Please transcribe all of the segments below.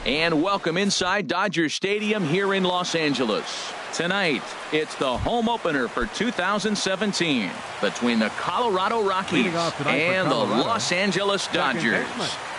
And welcome inside Dodger Stadium here in Los Angeles. Tonight, it's the home opener for 2017 between the Colorado Rockies and the Los Angeles Dodgers.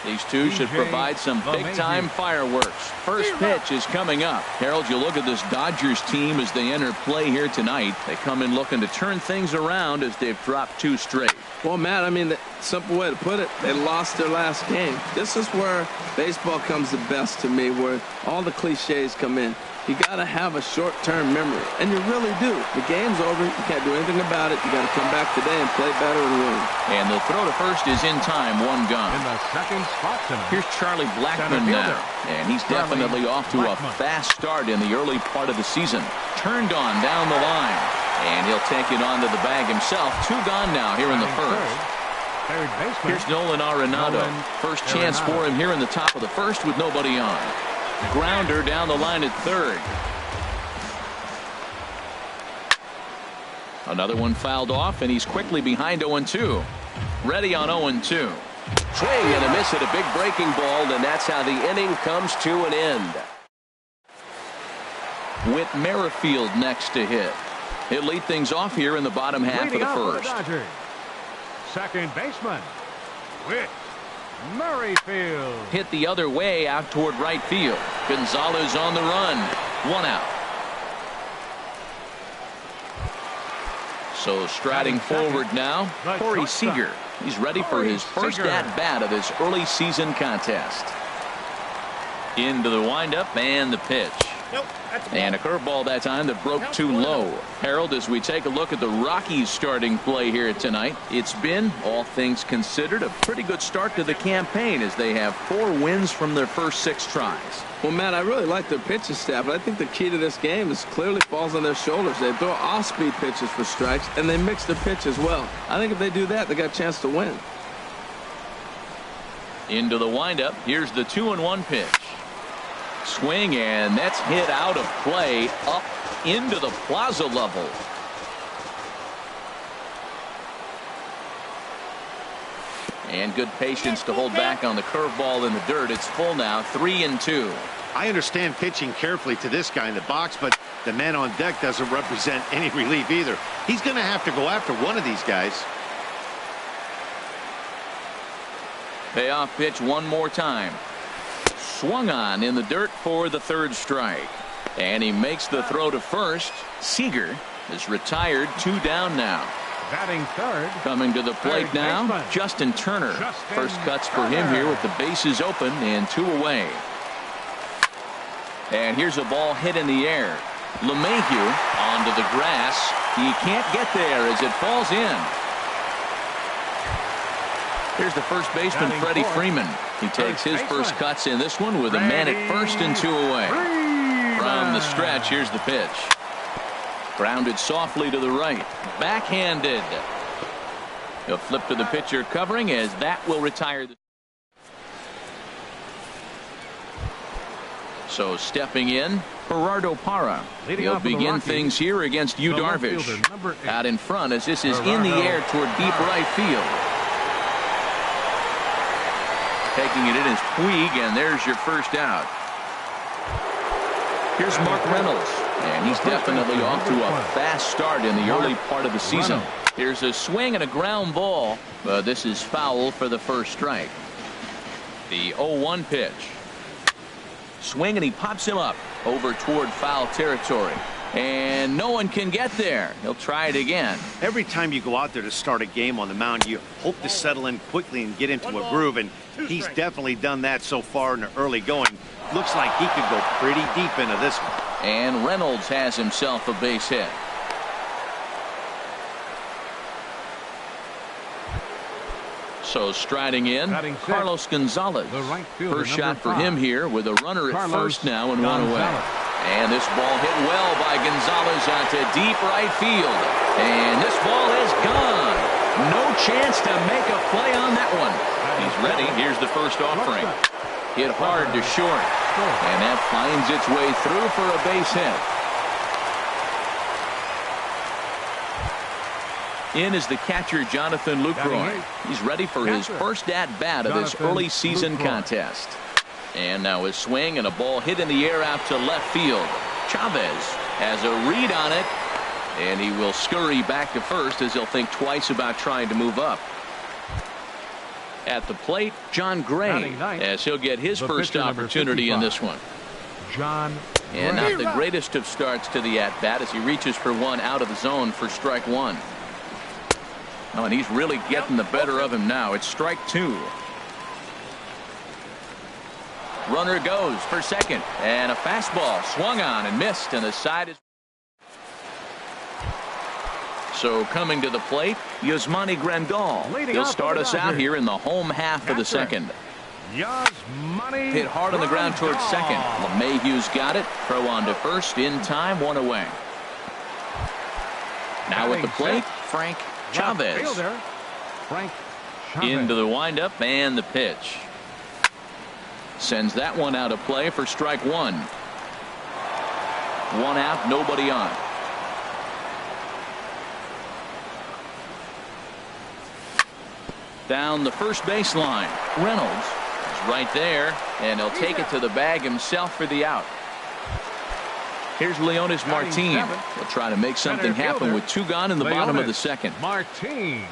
These two should provide some big-time fireworks. First pitch is coming up. Harold, you look at this Dodgers team as they enter play here tonight. They come in looking to turn things around as they've dropped 2 straight. Well, Matt, I mean, the simple way to put it, they lost their last game. This is where baseball comes the best to me, where all the cliches come in. You got to have a short-term memory, and you really do. The game's over. You can't do anything about it. You got to come back today and play better and win. And the throw to first is in time, 1 gone. In the second spot tonight. Here's Charlie Blackmon now, and he's definitely off to a fast start in the early part of the season. Turned on down the line, and he'll take it onto the bag himself. 2 gone now here in the first. Here's Nolan Arenado. First chance for him here in the top of the first with nobody on. Grounder down the line at third. Another one fouled off, and he's quickly behind 0-2. Ready on 0-2. Swing and a miss at a big breaking ball, and that's how the inning comes to an end. With Merrifield next to hit. He'll lead things off here in the bottom half of the first. Second baseman, Whit Merrifield. Hit the other way out toward right field. Gonzalez on the run. 1 out. So striding forward now, Corey Seager. He's ready for his first at-bat of this early season contest. Into the windup and the pitch. And a curveball that time that broke too low. Harold, as we take a look at the Rockies starting play here tonight, it's been, all things considered, a pretty good start to the campaign as they have 4 wins from their first 6 tries. Well, Matt, I really like their pitching staff, but I think the key to this game is clearly falls on their shoulders. They throw off-speed pitches for strikes, and they mix their pitch as well. I think if they do that, they got a chance to win. Into the windup. Here's the 2-1 pitch. Swing, and that's hit out of play up into the plaza level. And good patience to hold back on the curveball in the dirt. It's full now, 3-2. I understand pitching carefully to this guy in the box, but the man on deck doesn't represent any relief either. He's going to have to go after one of these guys. Payoff pitch one more time. Swung on in the dirt for the 3rd strike. And he makes the throw to first. Seager is retired, 2 down now. Batting third. Coming to the plate now, Justin Turner. First cuts for him here with the bases open and 2 away. And here's a ball hit in the air. LeMahieu onto the grass. He can't get there as it falls in. Here's the first baseman, Freddie Freeman. He takes his first cuts in this one with a man at first and 2 away. From the stretch, here's the pitch. Grounded softly to the right. Backhanded. He'll flip to the pitcher covering as that will retire. So stepping in, Gerardo Parra. He'll begin things here against Yu Darvish. Out in front as this is in the air toward deep right field. Taking it in is Puig, and there's your first out. Here's Mark Reynolds, and he's definitely off to a fast start in the early part of the season. Here's a swing and a ground ball, but this is foul for the first strike. The 0-1 pitch. Swing, and he pops him up over toward foul territory. And no one can get there. He'll try it again. Every time you go out there to start a game on the mound, you hope to settle in quickly and get into a groove, and he's definitely done that so far in the early going. Looks like he could go pretty deep into this one. And Reynolds has himself a base hit. So striding in, Carlos Gonzalez. First shot for him here with a runner at first now and 1 away. And this ball hit well by Gonzalez out to deep right field. And this ball is gone. No chance to make a play on that one. He's ready. Here's the first offering. Hit hard to short. And that finds its way through for a base hit. In is the catcher, Jonathan Lucroy. He's ready for his first at-bat of this early season contest. And now a swing and a ball hit in the air out to left field. Chavez has a read on it, and he will scurry back to first as he'll think twice about trying to move up. At the plate, John Gray, as he'll get his first opportunity in this one. John Gray. And not the greatest of starts to the at-bat as he reaches for one out of the zone for strike one. Oh, and he's really getting the better of him now. It's strike two. Runner goes for second, and a fastball swung on and missed, and the side is. So coming to the plate, Yasmani Grandal. He'll start us out here in the home half of the second. Hit hard on the ground towards second. LeMahieu's got it. Throw on to first in time, one away. Now at the plate, Frank Chavez. Into the windup and the pitch. Sends that one out of play for strike one. One out, nobody on. Down the first baseline. Reynolds is right there, and he'll take it to the bag himself for the out. Here's Leonis Martin. He'll try to make something happen with two gone in the bottom of the second. Martin.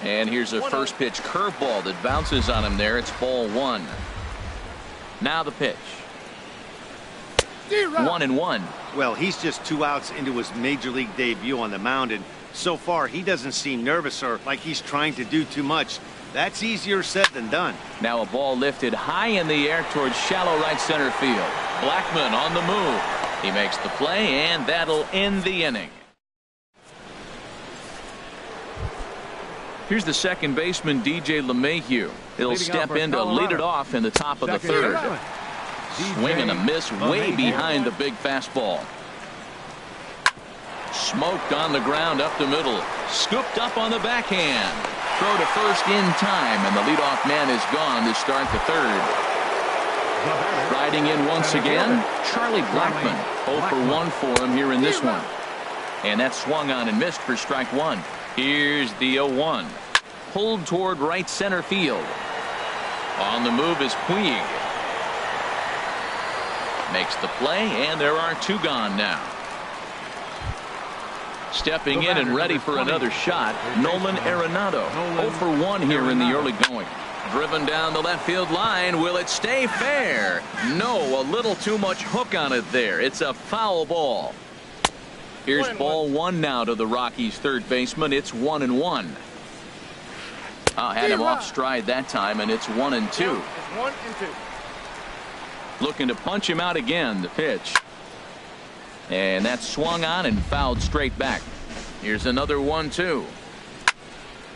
And here's a first pitch curveball that bounces on him there. It's ball one. Now the pitch. 1-1. Well, he's just 2 outs into his major league debut on the mound, and so far he doesn't seem nervous or like he's trying to do too much. That's easier said than done. Now a ball lifted high in the air towards shallow right center field. Blackmon on the move. He makes the play, and that'll end the inning. Here's the second baseman, DJ LeMahieu. He'll step in to lead it off in the top of the third. Swing and a miss way behind the big fastball. Smoked on the ground up the middle. Scooped up on the backhand. Throw to first in time, and the leadoff man is gone to start the third. Riding in once again, Charlie Blackmon. 0 for 1 for him here in this one. And that swung on and missed for strike one. Here's the 0-1. Pulled toward right center field. On the move is Puig. Makes the play, and there are two gone now. Stepping in and ready for another shot, Nolan Arenado. 0 for 1 here in the early going. Driven down the left field line. Will it stay fair? No, a little too much hook on it there. It's a foul ball. Here's ball one now to the Rockies' third baseman. It's 1-1. Had him off stride that time, and it's 1-2. Looking to punch him out again. The pitch. And that's swung on and fouled straight back. Here's another 1-2.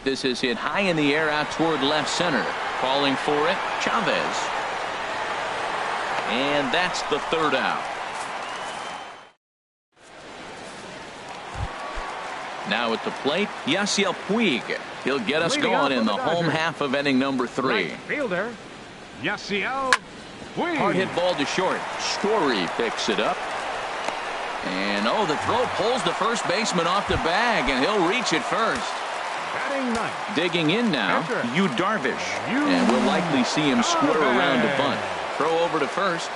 This is hit high in the air out toward left center. Calling for it, Chavez. And that's the third out. Now at the plate, Yasiel Puig. He'll get us going in the home half of inning number 3. Right fielder, Yasiel Puig. Hard hit ball to short. Story picks it up. And the throw pulls the first baseman off the bag, and he'll reach it first. Batting ninth. Digging in now, Yu Darvish. And we'll likely see him square around to bunt. Throw over to first.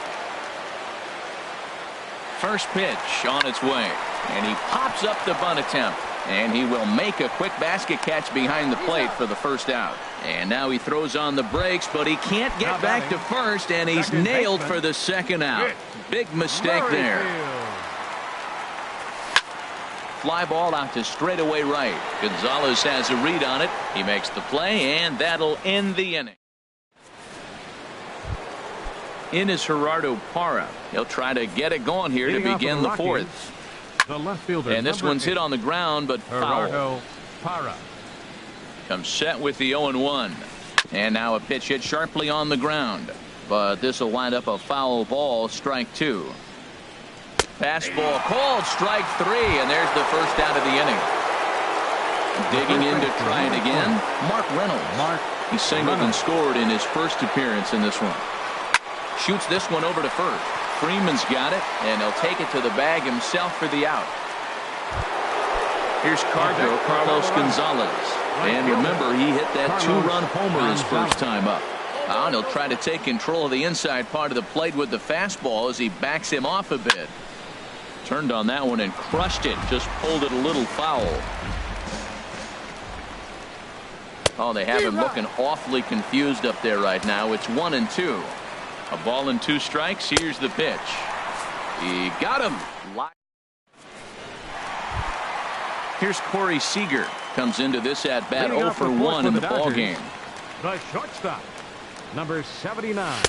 First pitch on its way. And he pops up the bunt attempt. And he will make a quick basket catch behind the plate for the first out. And now he throws on the brakes, but he can't get back to first, and he's nailed for the second out. Big mistake there. Fly ball out to straightaway right. Gonzalez has a read on it. He makes the play, and that'll end the inning. In is Gerardo Parra. He'll try to get it going here to begin the fourth. The left fielder, and this one's hit on the ground, but foul. Parra. Comes set with the 0-1. And now a pitch hit sharply on the ground. But this will wind up a foul ball, strike two. Fastball called, strike three, and there's the first out of the inning. Digging in to try it again, Mark Reynolds. He singled and scored in his first appearance in this one. Shoots this one over to first. Freeman's got it, and he'll take it to the bag himself for the out. Here's Carlos Gonzalez. And remember, he hit that two-run homer his first time up. And he'll try to take control of the inside part of the plate with the fastball as he backs him off a bit. Turned on that one and crushed it. Just pulled it a little foul. Oh, they have him looking awfully confused up there right now. It's 1-2. A ball and 2 strikes. Here's the pitch. He got him. Here's Corey Seager. Comes into this at bat 0 for 1 in the ball game. The shortstop, number 79.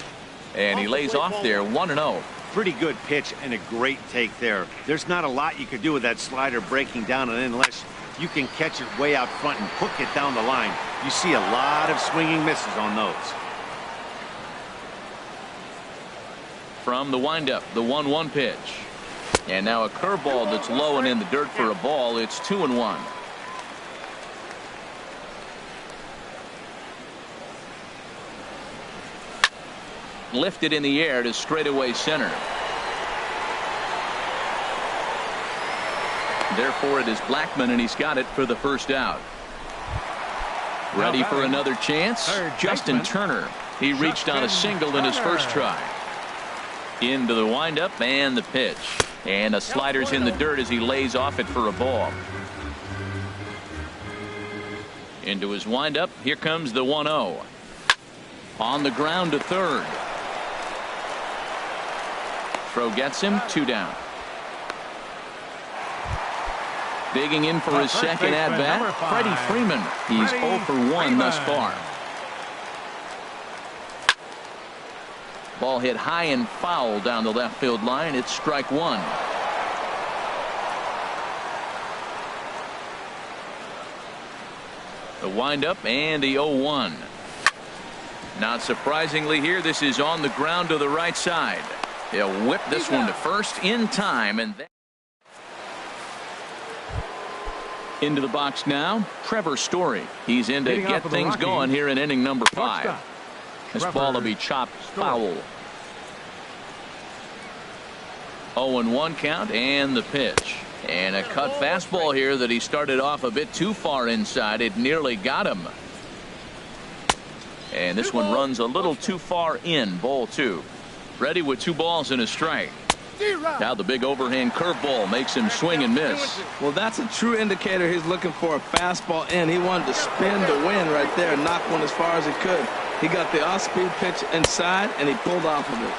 And he lays off there 1-0. Pretty good pitch and a great take there. There's not a lot you could do with that slider breaking down, and unless you can catch it way out front and hook it down the line, you see a lot of swinging misses on those. From the windup, the 1-1 pitch. And now a curveball that's low and in the dirt for a ball. It's 2-1. Lifted in the air to straightaway center. Therefore, it is Blackman, and he's got it for the first out. Ready for another chance? Justin Turner. He reached on a single in his first try. Into the windup and the pitch. And the slider's in the dirt as he lays off it for a ball. Into his windup. Here comes the 1-0. On the ground to third. Throw gets him, 2 down. Digging in for his second at bat, Freddie Freeman. He's 0 for 1 thus far. Ball hit high and foul down the left field line. It's strike 1. The windup and the 0-1. Not surprisingly here, this is on the ground to the right side. He'll whip this one to first in time, and then into the box now, Trevor Story. He's in to get things going here in inning number 5. This ball will be chopped foul. 0-1 count and the pitch. And a cut fastball here that he started off a bit too far inside. It nearly got him. And this one runs a little too far in, ball 2. Ready with 2 balls and a strike. Now the big overhand curveball makes him swing and miss. Well, that's a true indicator he's looking for a fastball in. He wanted to spin to win right there and knock one as far as he could. He got the off-speed pitch inside, and he pulled off of it.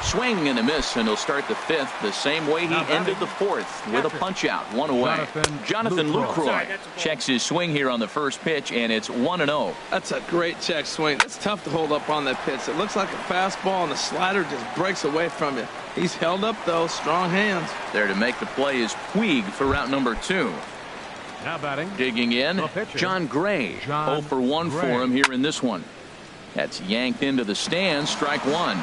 Swing and a miss, and he'll start the 5th the same way he ended the 4th with a punch-out, 1 away. Jonathan Lucroy checks his swing here on the first pitch, and it's 1-0. That's a great check swing. It's tough to hold up on that pitch. It looks like a fastball, and the slider just breaks away from you. He's held up, though. Strong hands. There to make the play is Puig for route number 2. Now batting. Digging in, John Gray. 0 for 1 for him here in this one. That's yanked into the stands, strike 1.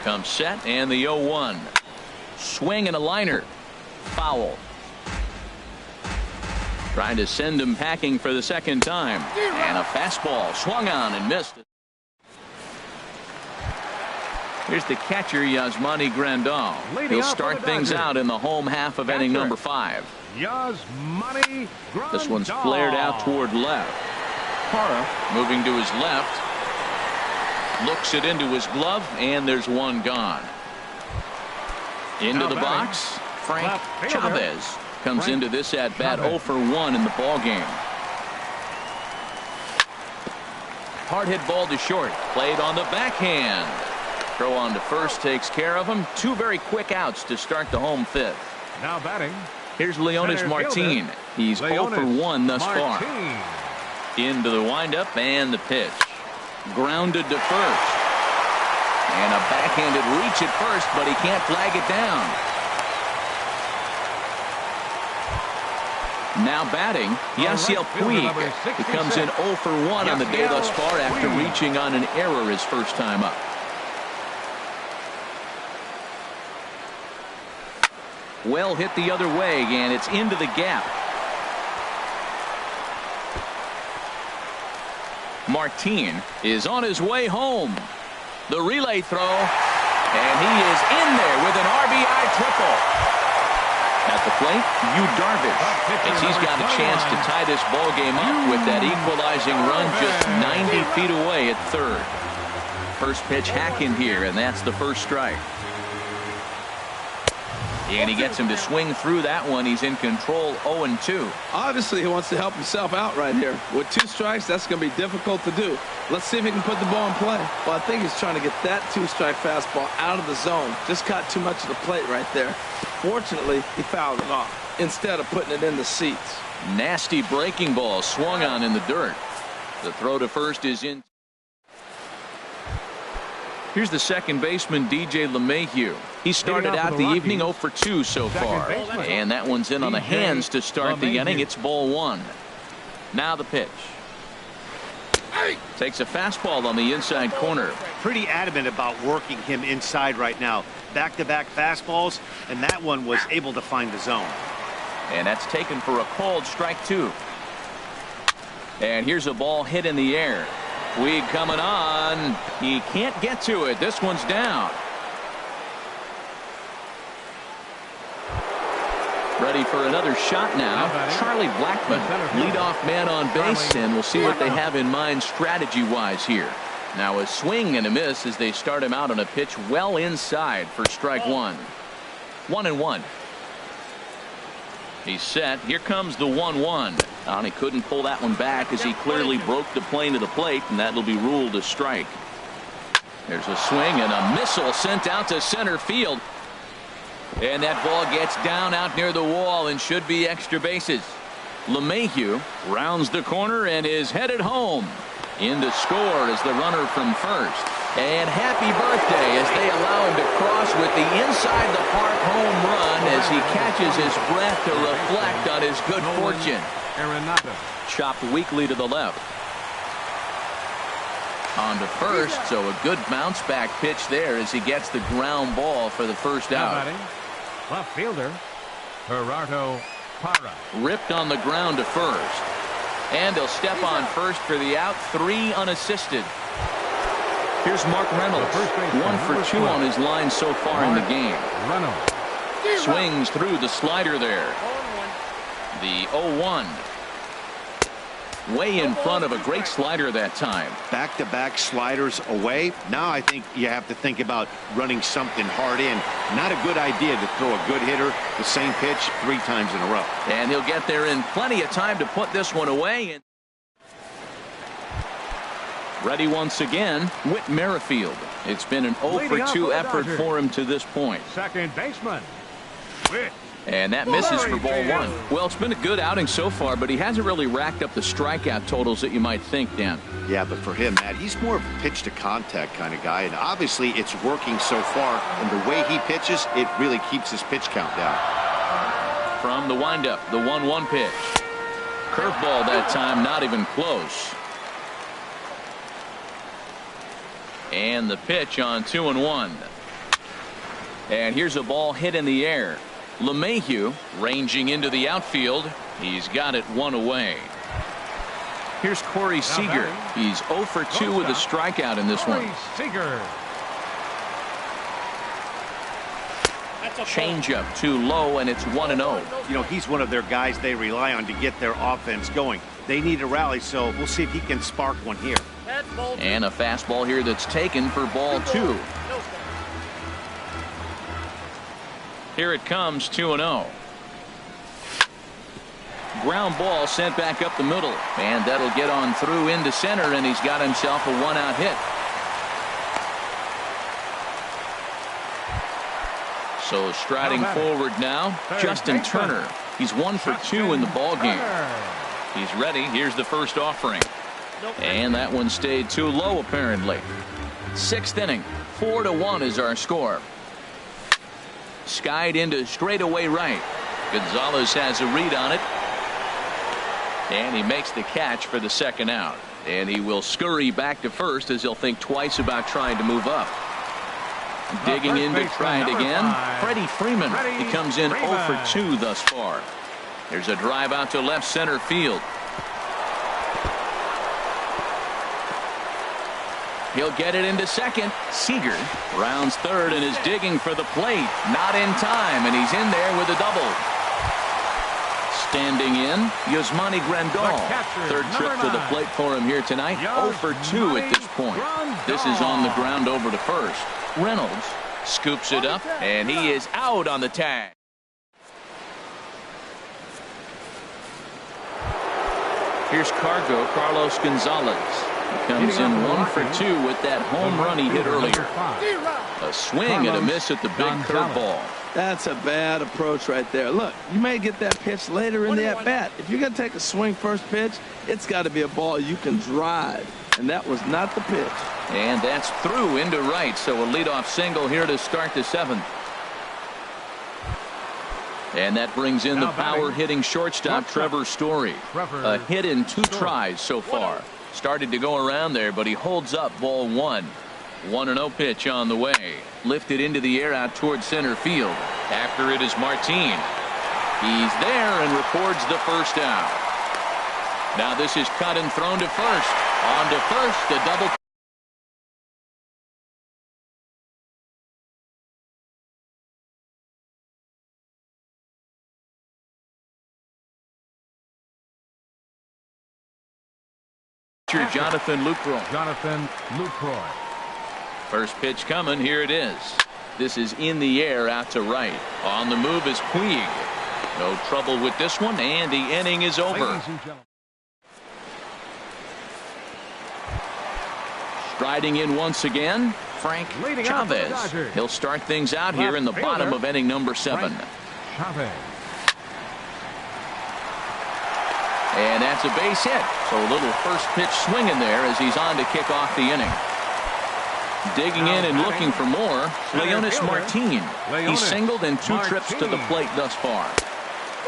Comes set and the 0-1. Swing and a liner. Foul. Trying to send him packing for the second time. And a fastball swung on and missed. Here's the catcher, Yasmani Grandal. He'll start things out in the home half of inning number 5. Yasmani Grandal. This one's flared out toward left. Hara moving to his left. Looks it into his glove, and there's one gone. Into the box, Frank Chavez comes into this at bat 0 for 1 in the ball game. Hard hit ball to short, played on the backhand. Throw on to first takes care of him. 2 very quick outs to start the home 5th. Now batting. Here's Leonis Martin. He's 0 for 1 thus far. Into the windup and the pitch. Grounded to first. And a backhanded reach at first, but he can't flag it down. Now batting, Yasiel Puig. He comes in 0 for 1 on the day thus far after reaching on an error his first time up. Well hit the other way, and it's into the gap. Martin is on his way home. The relay throw, and he is in there with an RBI triple. At the plate, Darvish, as he's got a chance to tie this ball game up with that equalizing run just 90 feet away at third. First pitch hacking here, and that's the first strike. And he gets him to swing through that one. He's in control, 0-2. Obviously, he wants to help himself out right here. With 2 strikes, that's going to be difficult to do. Let's see if he can put the ball in play. Well, I think he's trying to get that 2-strike fastball out of the zone. Just caught too much of the plate right there. Fortunately, he fouled it off instead of putting it in the seats. Nasty breaking ball swung on in the dirt. The throw to first is in. Here's the second baseman, DJ LeMahieu. He started out the evening 0 for 2 so far. And that one's in on the hands to start the inning. It's ball 1. Now the pitch. Takes a fastball on the inside corner. Pretty adamant about working him inside right now. Back-to-back fastballs, and that one was able to find the zone. And that's taken for a called strike 2. And here's a ball hit in the air. Puig coming on. He can't get to it. This one's down. Ready for another shot now. Charlie Blackmon, leadoff man on base, and we'll see what they have in mind strategy-wise here. Now a swing and a miss as they start him out on a pitch well inside for strike 1. 1-1. He's set. Here comes the 1-1. And he couldn't pull that one back as he clearly broke the plane to the plate, and that'll be ruled a strike. There's a swing and a missile sent out to center field. And that ball gets down out near the wall and should be extra bases. LeMahieu rounds the corner and is headed home. In to score is the runner from first. And happy birthday as they allow him to cross with the inside the park home run as he catches his breath to reflect on his good fortune. Chopped weakly to the left. On to first, so a good bounce back pitch there as he gets the ground ball for the first out. Left fielder Gerardo Parra. Ripped on the ground to first. And he'll step on first for the out. 3 unassisted. Here's Mark Reynolds. 1 for 2 on his line so far in the game. Swings through the slider there. The 0-1. Way in front of a great slider that time. Back-to-back sliders away. Now I think you have to think about running something hard in. Not a good idea to throw a good hitter the same pitch 3 times in a row. And he'll get there in plenty of time to put this one away. And ready once again, Whit Merrifield. It's been an 0 for 2 effort for him to this point. Second baseman, Whit. And that misses for ball 1. Well, it's been a good outing so far, but he hasn't really racked up the strikeout totals that you might think, Dan. Yeah, but for him, Matt, he's more of a pitch-to-contact kind of guy, and obviously it's working so far, and the way he pitches, it really keeps his pitch count down. From the windup, the 1-1 pitch. Curveball that time, not even close. And the pitch on 2-1. And here's a ball hit in the air. LeMahieu ranging into the outfield. He's got it 1 away. Here's Corey Seager. He's 0 for 2 with a strikeout in this one. Seager. Changeup too low, and it's 1-0. You know, he's one of their guys they rely on to get their offense going. They need a rally, so we'll see if he can spark one here. And a fastball here that's taken for ball 2. Here it comes, 2-0. Ground ball sent back up the middle, and that'll get on through into center, and he's got himself a 1-out hit. So striding forward now, Justin Turner. He's 1 for 2 in the ball game. He's ready. Here's the first offering. And that one stayed too low, apparently. 6th inning, 4-1 is our score. Skied into straightaway right. Gonzalez has a read on it. And he makes the catch for the second out. And he will scurry back to first as he'll think twice about trying to move up. Digging in to try it again. Freddie Freeman. He comes in 0 for 2 thus far. There's a drive out to left center field. He'll get it into second. Seager rounds third and is digging for the plate. Not in time, and he's in there with a double. Standing in, Yasmani Grandal. Third trip to the plate for him here tonight. 0 for 2 at this point. This is on the ground over to first. Reynolds scoops it up, and he is out on the tag. Here's Carlos Gonzalez. He comes in 1 for 2 with that home run he hit earlier. A swing and a miss at the big curveball. That's a bad approach right there. Look, you may get that pitch later in the at-bat. If you're going to take a swing first pitch, it's got to be a ball you can drive. And that was not the pitch. And that's through into right. So a leadoff single here to start the 7th. And that brings in the power-hitting shortstop, Trevor Story. A hit in 2 tries so far. Started to go around there, but he holds up ball 1. 1-0 pitch on the way. Lifted into the air out towards center field. After it is Martin. He's there and records the first out. Now this is cut and thrown to first. On to first, a double. Jonathan Lucroy. First pitch coming. Here it is. This is in the air out to right. On the move is Puig. No trouble with this one, and the inning is over. Striding in once again, Frank Chavez. He'll start things out here in the bottom of inning number 7. And that's a base hit. So a little first pitch swinging there as he's on to kick off the inning. Digging in and looking for more, Leonis Martin. He's singled in 2 trips to the plate thus far.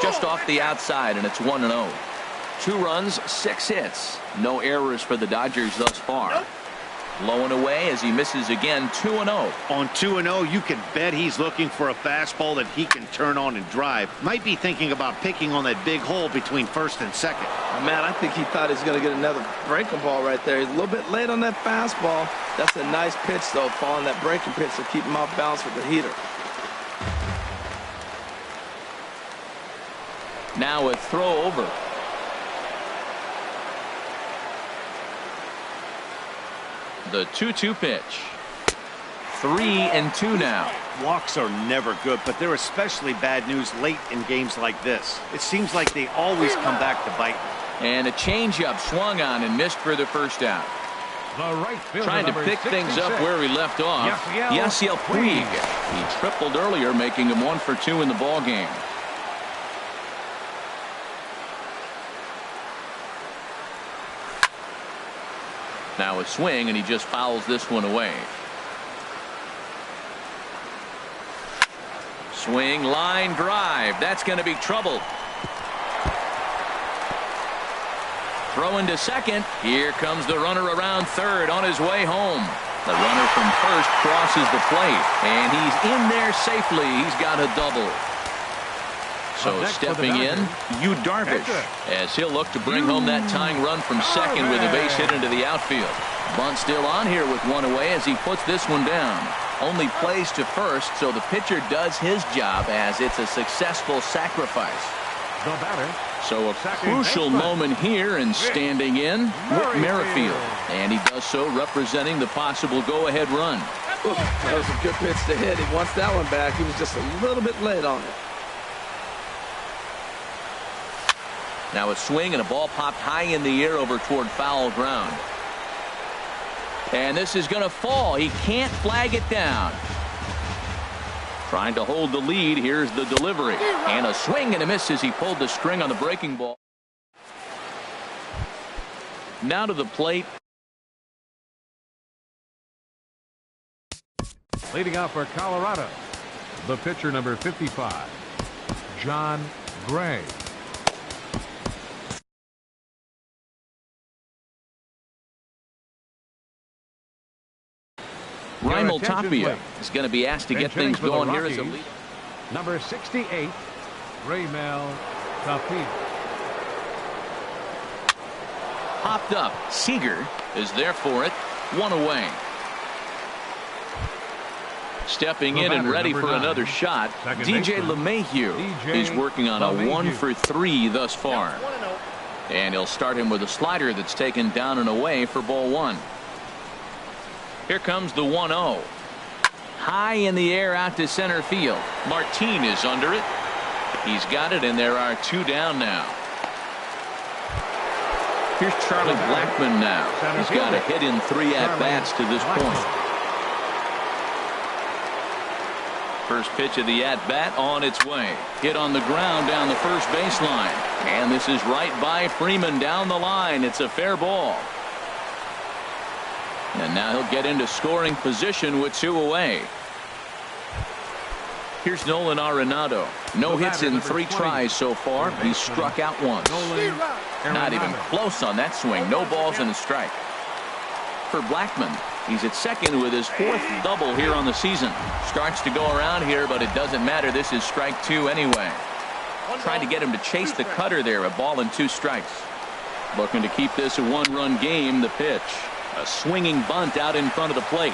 Just off the outside, and it's 1-0. 2 runs, 6 hits. No errors for the Dodgers thus far. Low and away as he misses again. 2-0. On 2-0, you can bet he's looking for a fastball that he can turn on and drive. Might be thinking about picking on that big hole between first and second. Oh, man, I think he thought he was going to get another breaking ball right there. He's a little bit late on that fastball. That's a nice pitch, though, following that breaking pitch to keep him off balance with the heater. Now a throw over. The 2-2 pitch. 3-2 now. Walks are never good, but they're especially bad news late in games like this. It seems like they always come back to bite. And a changeup swung on and missed for the first out. Trying to pick things up where he left off. Yasiel Puig. He tripled earlier, making him 1 for 2 in the ball game. Now a swing, and he just fouls this one away. Swing, line drive. That's going to be trouble. Throwing to second. Here comes the runner around third on his way home. The runner from first crosses the plate, and he's in there safely. He's got a double. So stepping in, Yu Darvish, as he'll look to bring home that tying run from second with a base hit into the outfield. Bunt still on here with 1 away as he puts this one down. Only plays to first, so the pitcher does his job as it's a successful sacrifice. So a crucial moment here, and standing in, Whit Merrifield. And he does so representing the possible go-ahead run. Ooh, that was a good pitch to hit. He wants that one back. He was just a little bit late on it. Now a swing and a ball popped high in the air over toward foul ground. And this is going to fall. He can't flag it down. Trying to hold the lead. Here's the delivery. And a swing and a miss as he pulled the string on the breaking ball. Now to the plate. Leading out for Colorado, the pitcher number 55, John Gray. Raimel Tapia is going to be asked to get things going here as a lead. Number 68, Raimel Tapia. Popped up. Seager is there for it. 1 away. Stepping in and ready for another shot, DJ LeMahieu. He's working on a 1-for-3 thus far. And he'll start him with a slider that's taken down and away for ball one. Here comes the 1-0. High in the air out to center field. Martin is under it. He's got it, and there are two down now. Here's Charlie Blackmon now. He's got a hit in 3 at-bats to this point. First pitch of the at-bat on its way. Hit on the ground down the first baseline. And this is right by Freeman down the line. It's a fair ball. And now he'll get into scoring position with 2 away. Here's Nolan Arenado. No hits in 3 tries so far. He's struck out once. Not even close on that swing. No balls and a strike. For Blackmon, he's at second with his 4th double here on the season. Starts to go around here, but it doesn't matter. This is strike 2 anyway. Trying to get him to chase the cutter there. A ball and 2 strikes. Looking to keep this a 1-run game. The pitch. A swinging bunt out in front of the plate.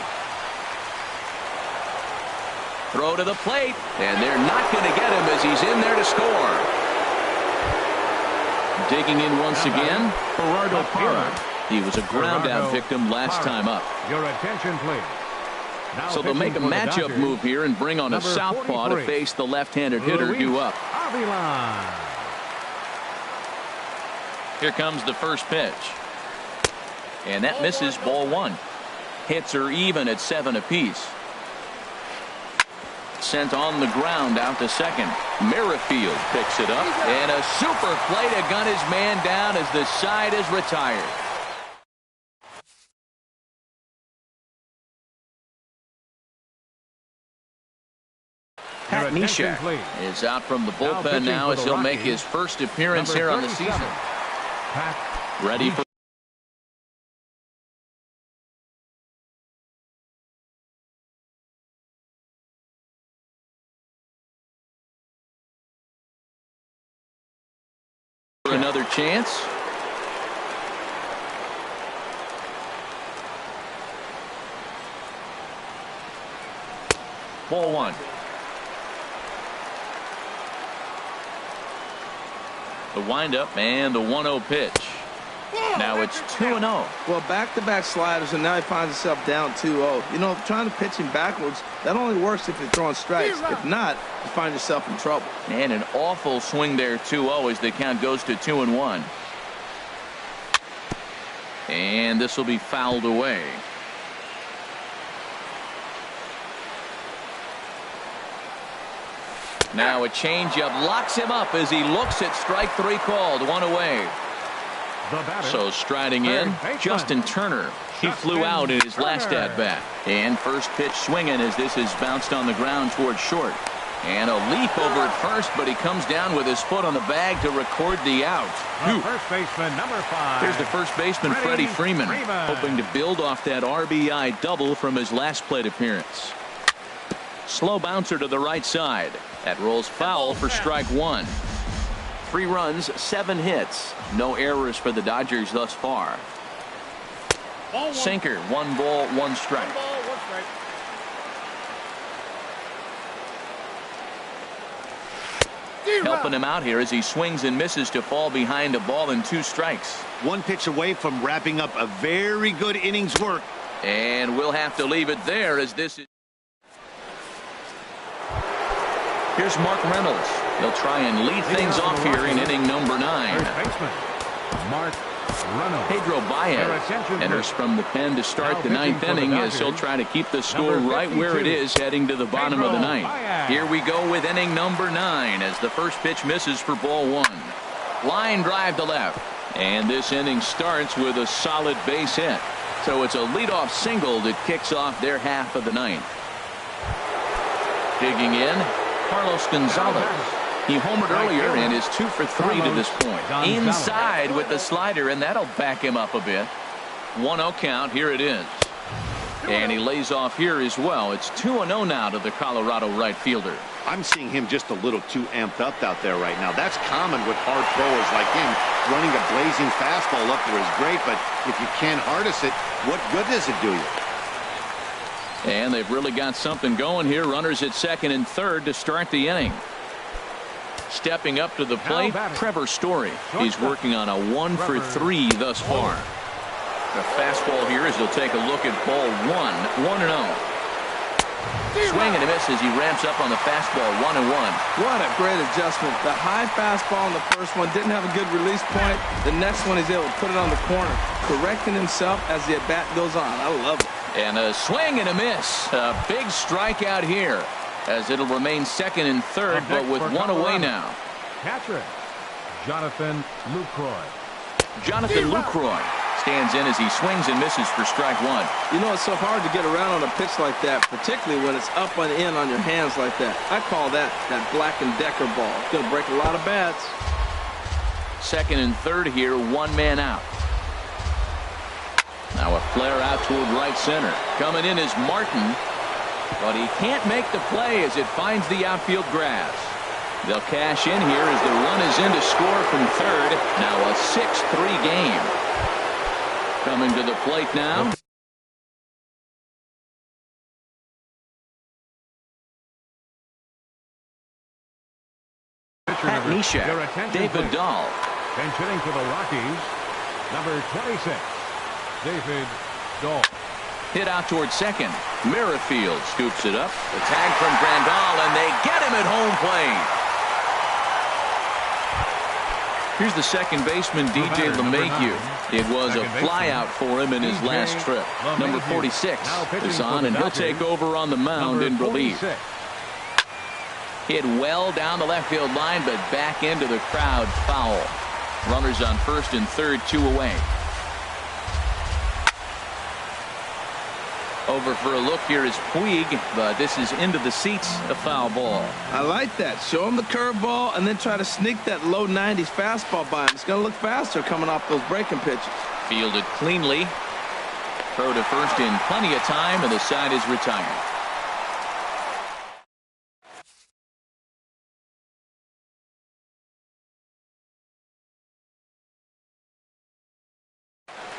Throw to the plate, and they're not going to get him as he's in there to score. Digging in once again, Gerardo Parra. He was a ground-out victim last time up. Your attention, please. So they'll make a matchup move here and bring on a southpaw to face the left-handed hitter due up. Here comes the first pitch. And that misses ball 1. Hits are even at 7 apiece. Sent on the ground out to second. Merrifield picks it up. And a super play to gun his man down as the side is retired. Pat Neshek is out from the bullpen now as he'll make his first appearance here on the season. Ready for another chance. Ball 1. The windup and the 1-0 pitch. Now it's 2-0. Well, back-to-back sliders, and now he finds himself down 2-0. You know, trying to pitch him backwards, that only works if you're throwing strikes. If not, you find yourself in trouble. And an awful swing there, 2-0, as the count goes to 2-1. And this will be fouled away. Now a changeup locks him up as he looks at strike 3 called. 1 away. So striding in, Justin Turner. He flew out in his last at-bat. And first pitch swinging as this is bounced on the ground towards short. And a leap over at first, but he comes down with his foot on the bag to record the out. First baseman, number 5. Here's the first baseman, Freddie Freeman, hoping to build off that RBI double from his last plate appearance. Slow bouncer to the right side. That rolls foul for strike 1. 3 runs, 7 hits. No errors for the Dodgers thus far. Sinker, 1 ball, 1 strike. Helping him out here as he swings and misses to fall behind a ball and 2 strikes. 1 pitch away from wrapping up a very good innings work. And we'll have to leave it there as this is. Here's Mark Reynolds. He'll try and lead things off here in inning number 9. Mark Reynolds. Pedro Baez enters from the pen to start the 9th inning as he'll try to keep the score right where it is heading to the bottom of the 9th. Here we go with inning number 9 as the first pitch misses for ball 1. Line drive to left. And this inning starts with a solid base hit. So it's a leadoff single that kicks off their half of the 9th. Digging in, Carlos Gonzalez. He homered earlier and is 2 for 3 to this point. Inside with the slider, and that'll back him up a bit. 1-0 count. Here it is. And he lays off here as well. It's 2-0 now to the Colorado right fielder. I'm seeing him just a little too amped up out there right now. That's common with hard throwers like him. Running a blazing fastball up there is great, but if you can't harness it, what good does it do you? And they've really got something going here. Runners at second and third to start the inning. Stepping up to the plate, Trevor Story. He's working on a 1-for-3 thus far. The fastball here as he'll take a look at ball 1-0. Swing and a miss as he ramps up on the fastball 1-1. What a great adjustment. The high fastball in the first one didn't have a good release point. The next one he's able to put it on the corner, correcting himself as the at-bat goes on. I love it. And a swing and a miss. A big strikeout here as it'll remain second and third, but with one away now. Catcher, Jonathan Lucroy. Jonathan Lucroy stands in as he swings and misses for strike one. You know, it's so hard to get around on a pitch like that, particularly when it's up and in on your hands like that. I call that Black & Decker ball. It's going to break a lot of bats. Second and third here, one man out. Now a flare out toward right center. Coming in is Martin, but he can't make the play as it finds the outfield grass. They'll cash in here as the run is in to score from third. Now a 6-3 game. Coming to the plate now. Pat Neshek, David Dahl. And hitting for the Rockies, number 26, David Dahl. Hit out toward second. Merrifield scoops it up. The tag from Grandal, and they get him at home plate. Here's the second baseman, DJ LeMahieu. It was a flyout for him in his last trip. Number 46 is on, and he'll take over on the mound in relief. Hit well down the left field line, but back into the crowd, foul. Runners on first and third, 2 away. Over for a look here is Puig, but this is into the seats, a foul ball. I like that. Show him the curveball and then try to sneak that low 90s fastball by him. It's going to look faster coming off those breaking pitches. Fielded cleanly. Throw to first in plenty of time, and the side is retired.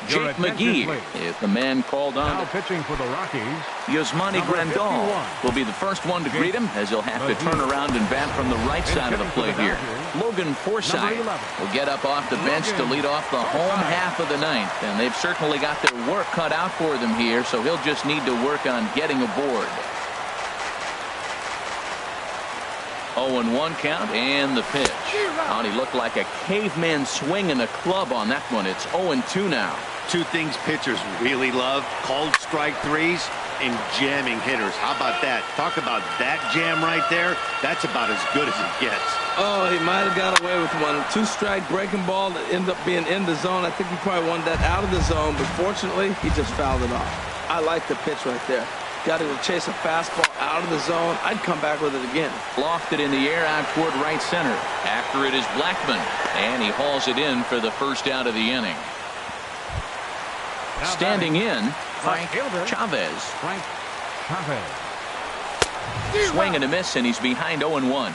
Jake McGee is the man called on. Now pitching for the Rockies, Yasmani Grandal will be the first one to greet him as he'll have to turn around and bat from the right side of the plate here. Logan Forsythe will get up off the bench to lead off the home half of the ninth, and they've certainly got their work cut out for them here, so he'll just need to work on getting aboard. 0-1 count and the pitch. Oh, he looked like a caveman swinging a club on that one. It's 0-2 now. Two things pitchers really love: called strike threes and jamming hitters. How about that? Talk about that jam right there. That's about as good as it gets. Oh, he might have got away with one. 2-strike breaking ball that ended up being in the zone. I think he probably wanted that out of the zone, but fortunately, he just fouled it off. I like the pitch right there. Got to go chase a fastball out of the zone. I'd come back with it again. Lofted in the air out toward right center. After it is Blackman, and he hauls it in for the first out of the inning. Standing in, Frank Chavez. Swing and a miss, and he's behind 0-1.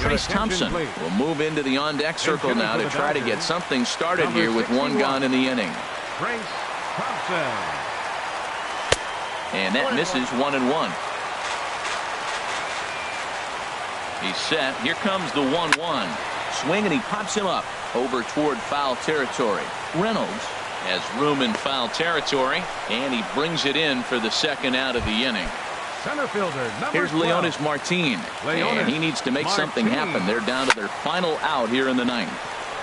Trace Thompson will move into the on-deck circle now to try to get something started here with one gone in the inning. Trace Thompson. And that misses 1-1. He's set. Here comes the 1-1. Swing, and he pops him up over toward foul territory. Reynolds has room in foul territory, and he brings it in for the second out of the inning. Center fielder, here's Leonis Martin, and he needs to make something happen. They're down to their final out here in the ninth.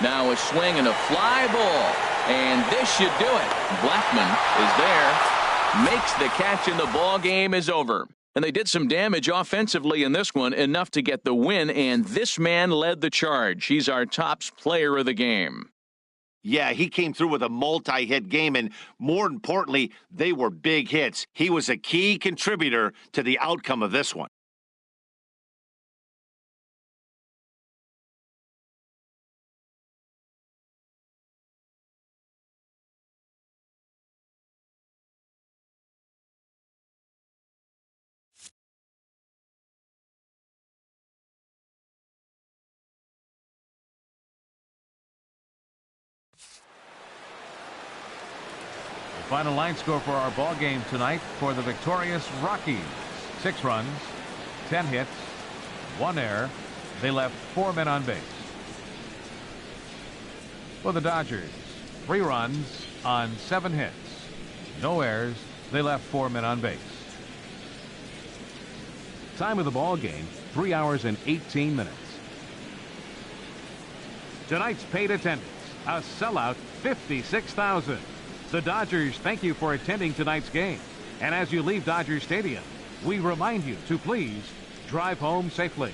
Now a swing and a fly ball, and this should do it. Blackman is there, makes the catch, and the ball game is over. And they did some damage offensively in this one, enough to get the win, and this man led the charge. He's our top player of the game. Yeah, he came through with a multi-hit game, and more importantly, they were big hits. He was a key contributor to the outcome of this one. Final line score for our ball game tonight for the victorious Rockies: 6 runs, 10 hits, 1 error. They left 4 men on base. For the Dodgers, 3 runs on 7 hits, no errors. They left 4 men on base. Time of the ball game, 3 hours and 18 minutes. Tonight's paid attendance, a sellout 56,000. The Dodgers thank you for attending tonight's game. And as you leave Dodger Stadium, we remind you to please drive home safely.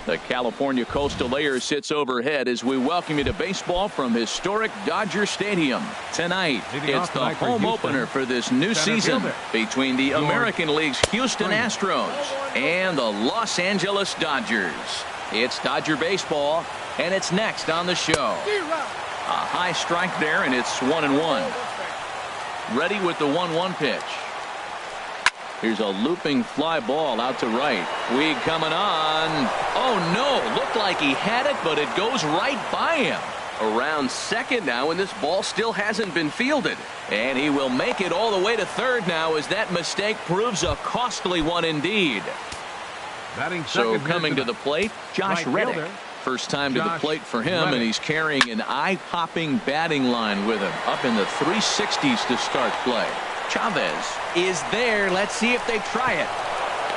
The California Coastal Layer sits overhead as we welcome you to baseball from historic Dodger Stadium. Tonight, it's the home opener for this new season between the American League's Houston Astros and the Los Angeles Dodgers. It's Dodger baseball, and it's next on the show. A high strike there, and it's 1-1. Ready with the 1-1 pitch. Here's a looping fly ball out to right. Weed coming on. Oh, no. Looked like he had it, but it goes right by him. Around second now, and this ball still hasn't been fielded. And he will make it all the way to third now as that mistake proves a costly one indeed. So coming to the plate, Josh Reddick. First time to the plate for him, and he's carrying an eye-popping batting line with him. Up in the 360s to start play. Chavez is there. Let's see if they try it.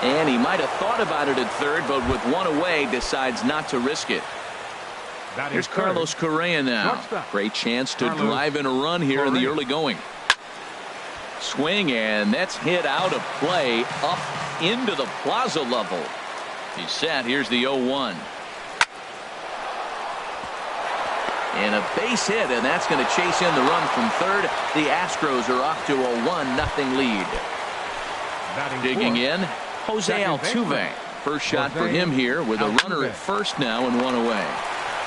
And he might have thought about it at third, but with one away, decides not to risk it. Here's Carlos Correa now. Great chance to drive in a run here in the early going. Swing, and that's hit out of play up into the plaza level. He's set. Here's the 0-1. And a base hit, and that's going to chase in the run from third. The Astros are off to a 1-0 lead. Digging in, Jose Altuve. First shot for him here with a runner at first now and one away.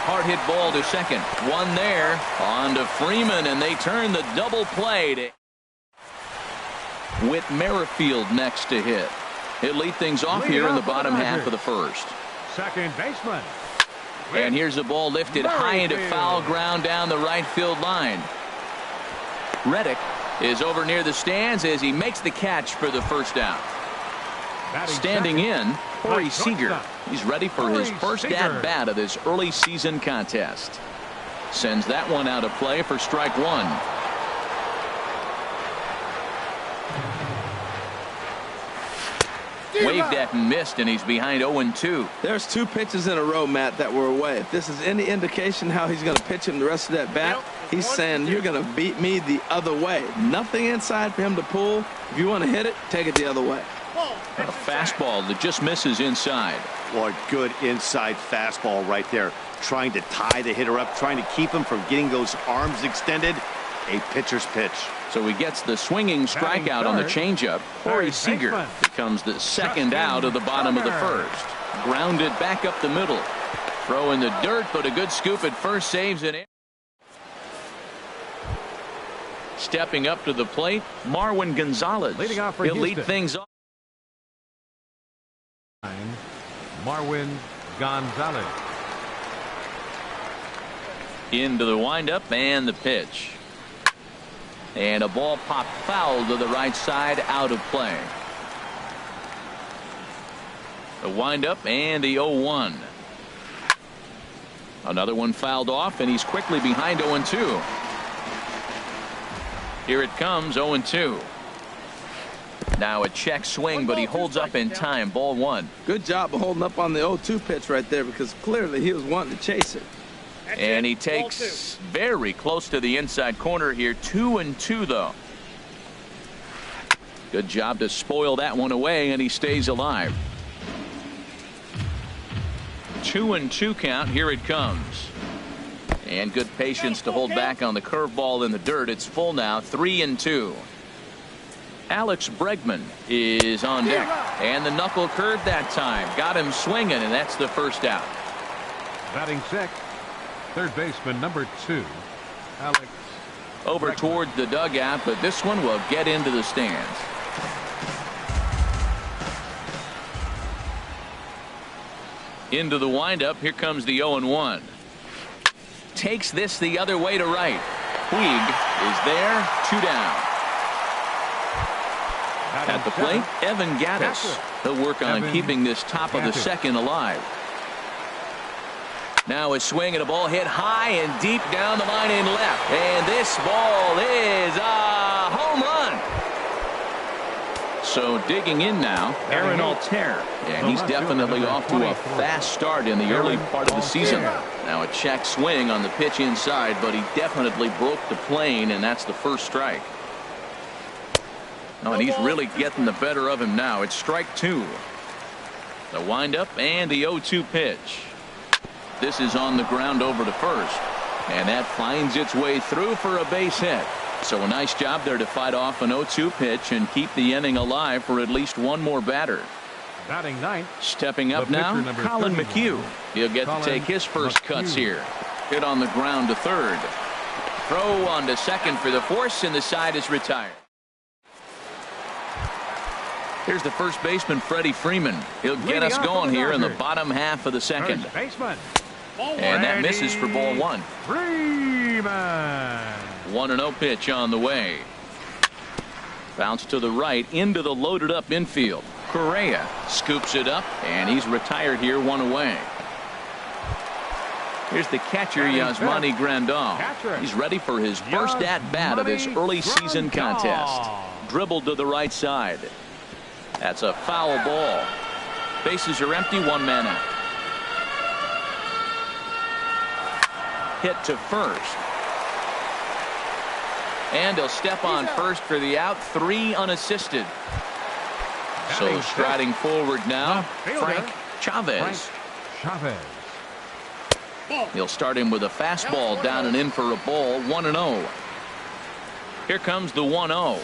Hard hit ball to second. One there. On to Freeman, and they turn the double play to Whit Merrifield next to hit. He'll lead things off here in the bottom half of the first. Second baseman. And here's the ball lifted high into foul ground down the right field line. Reddick is over near the stands as he makes the catch for the first down. Standing in, Corey Seager. He's ready for his first at-bat of this early season contest. Sends that one out of play for strike one. Waved at and missed, and he's behind 0-2. There's two pitches in a row, Matt, that were away. If this is any indication how he's going to pitch him the rest of that bat, he's saying you're going to beat me the other way. Nothing inside for him to pull. If you want to hit it, take it the other way. A fastball that just misses inside. Boy, good inside fastball right there. Trying to tie the hitter up, trying to keep him from getting those arms extended. A pitcher's pitch. So he gets the swinging strikeout on the changeup. Corey Seager becomes the second out of the bottom of the first. Grounded back up the middle. Throw in the dirt, but a good scoop at first saves it. Stepping up to the plate, Marwin Gonzalez. He'll lead things off. Marwin Gonzalez. Into the windup and the pitch. And a ball popped foul to the right side, out of play. The windup and the 0-1. Another one fouled off, and he's quickly behind 0-2. Here it comes, 0-2. Now a check swing, but he holds up in time. Ball one. Good job of holding up on the 0-2 pitch right there, because clearly he was wanting to chase it. And he takes very close to the inside corner here. 2-2 though. Good job to spoil that one away, and he stays alive. 2-2 count. Here it comes. And good patience to hold back on the curveball in the dirt. It's full now. 3-2. Alex Bregman is on deck. And the knuckle curve that time. Got him swinging, and that's the first out. Batting sixth. Third baseman number 2, Alex. Over toward the dugout, but this one will get into the stands. Into the windup. Here comes the 0-1. Takes this the other way to right. Puig is there. 2 down. At the plate, Evan Gattis. He'll work on keeping this top of the second alive. Now a swing and a ball hit high and deep down the line in left. And this ball is a home run. So digging in now, Aaron Altair. And he's definitely off to a fast start in the early part of the season. Now a check swing on the pitch inside, but he definitely broke the plane, and that's the first strike. Oh, and he's really getting the better of him now. It's strike 2. The windup and the 0-2 pitch. This is on the ground over to first. And that finds its way through for a base hit. So a nice job there to fight off an 0-2 pitch and keep the inning alive for at least one more batter. Batting ninth. Stepping up now, Colin McHugh. He'll get to take his first cuts here. Hit on the ground to third. Throw on to second for the force, and the side is retired. Here's the first baseman, Freddie Freeman. He'll get us going here in the bottom half of the second. And that misses for ball one. Freeman. 1-0 pitch on the way. Bounce to the right into the loaded up infield. Correa scoops it up, and he's retired here, one away. Here's the catcher, Yasmani Grandal. He's ready for his first at-bat of this early season contest. Dribbled to the right side. That's a foul ball. Bases are empty, one man out. Hit to first. And he'll step on first for the out, 3 unassisted. So striding forward now, Frank Chavez. He'll start him with a fastball down and in for a ball, 1-0. Here comes the 1-0.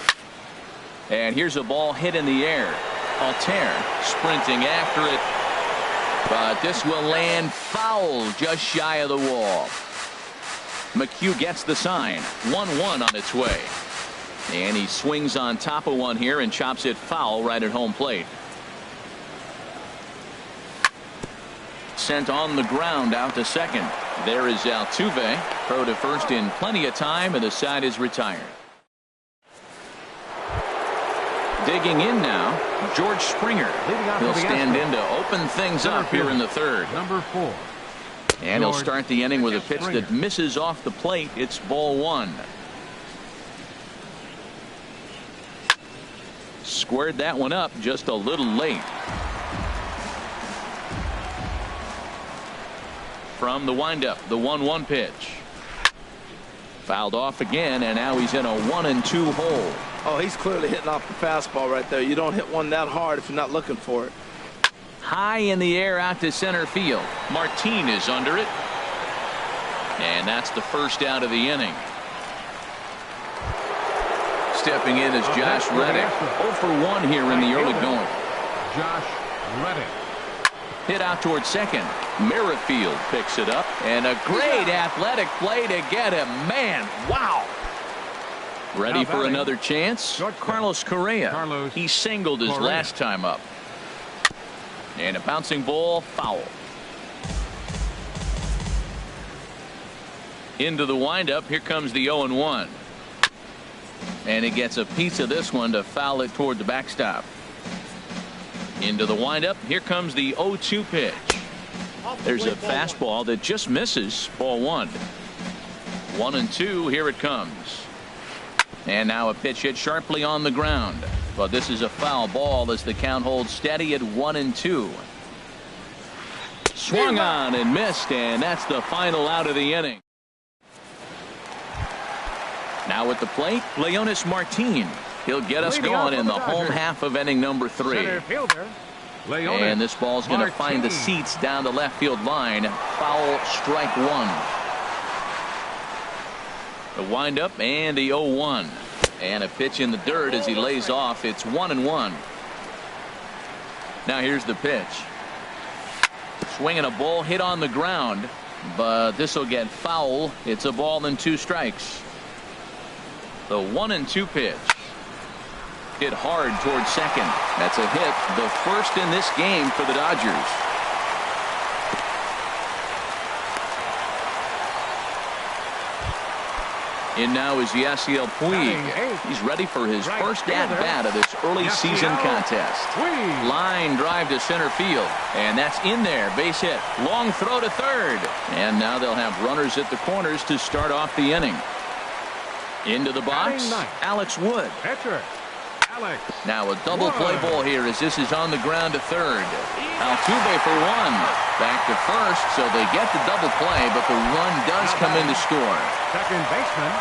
And here's a ball hit in the air. Altair sprinting after it. But this will land foul just shy of the wall. McHugh gets the sign. 1-1 on its way. And he swings on top of one here and chops it foul right at home plate. Sent on the ground out to second. There is Altuve. Throw to first in plenty of time, and the side is retired. Digging in now, George Springer. He'll stand in to open things up here in the third. Number 4. And he'll start the inning with a pitch that misses off the plate. It's ball one. Squared that one up just a little late. From the windup, the 1-1 pitch. Fouled off again, and now he's in a 1-2 hole. Oh, he's clearly hitting off the fastball right there. You don't hit one that hard if you're not looking for it. High in the air out to center field. Martin is under it. And that's the first out of the inning. Stepping in is Josh Reddick. 0 for 1 here in the early going. Josh Reddick. Hit out towards second. Merrifield picks it up. And a great athletic play to get him. Man, wow. Ready for another chance? Carlos Correa. He singled his last time up. And a bouncing ball, foul. Into the windup. Here comes the 0-1. And he gets a piece of this one to foul it toward the backstop. Into the windup. Here comes the 0-2 pitch. There's a fastball that just misses. Ball one. 1-2. Here it comes. And now a pitch hit sharply on the ground. But this is a foul ball as the count holds steady at 1-2. Swung on and missed, and that's the final out of the inning. Now at the plate, Leonis Martin. He'll get us going in the home half of inning number 3. And this ball's going to find the seats down the left field line. Foul, strike one. The windup and the 0-1. And a pitch in the dirt as he lays off. It's 1-1. Now here's the pitch. Swinging a ball hit on the ground. But this will get foul. It's a ball and 2 strikes. The 1-2 pitch. Hit hard towards second. That's a hit. The first in this game for the Dodgers. In now is Yasiel Puig. He's ready for his first at-bat of this early season contest. Line drive to center field. And that's in there. Base hit. Long throw to third. And now they'll have runners at the corners to start off the inning. Into the box, Alex Wood. Now a double play ball here as this is on the ground to third. Altuve for 1. Back to first, so they get the double play, but the run does come in to score. Second baseman.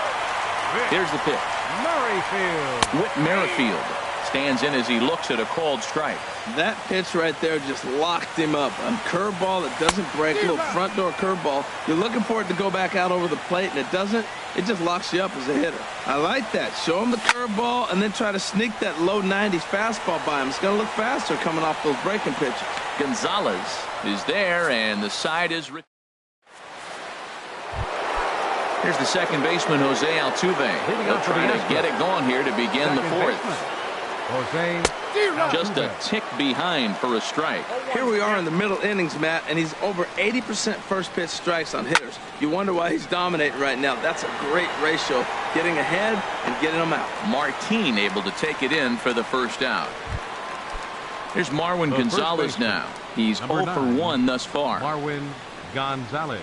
Here's the pitch. Merrifield. Whit Merrifield Stands in as he looks at a called strike. That pitch right there just locked him up. A curveball that doesn't break, a little front door curveball. You're looking for it to go back out over the plate, and it doesn't. It just locks you up as a hitter. I like that. Show him the curveball and then try to sneak that low 90s fastball by him. It's going to look faster coming off those breaking pitches. Gonzalez is there, and the side is... Here's the second baseman, Jose Altuve. He'll try to get it going here to begin the fourth. Jose Just a tick behind for a strike. Here we are in the middle innings, Matt, and he's over 80% first pitch strikes on hitters. You wonder why he's dominating right now. That's a great ratio, getting ahead and getting them out. Martin able to take it in for the first out. Here's Marwin Gonzalez now. He's 0 for 1 thus far. Marwin Gonzalez.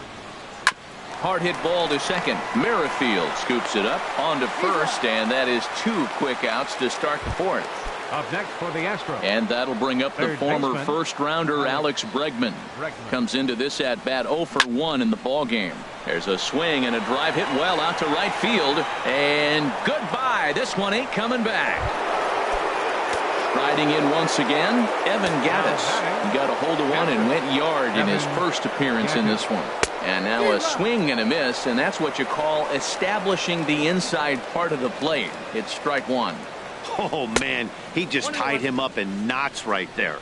Hard hit ball to second. Merrifield scoops it up onto first, and that is 2 quick outs to start the fourth. Up next for the Astros. And that'll bring up the former first-rounder Alex Bregman. Comes into this at-bat 0 for 1 in the ballgame. There's a swing and a drive hit well out to right field. And goodbye. This one ain't coming back. Riding in once again, Evan Gattis. He got a hold of one and went yard in his first appearance in this one. And now a swing and a miss, and that's what you call establishing the inside part of the plate. It's strike one. Oh, man, he just tied him up in knots right there.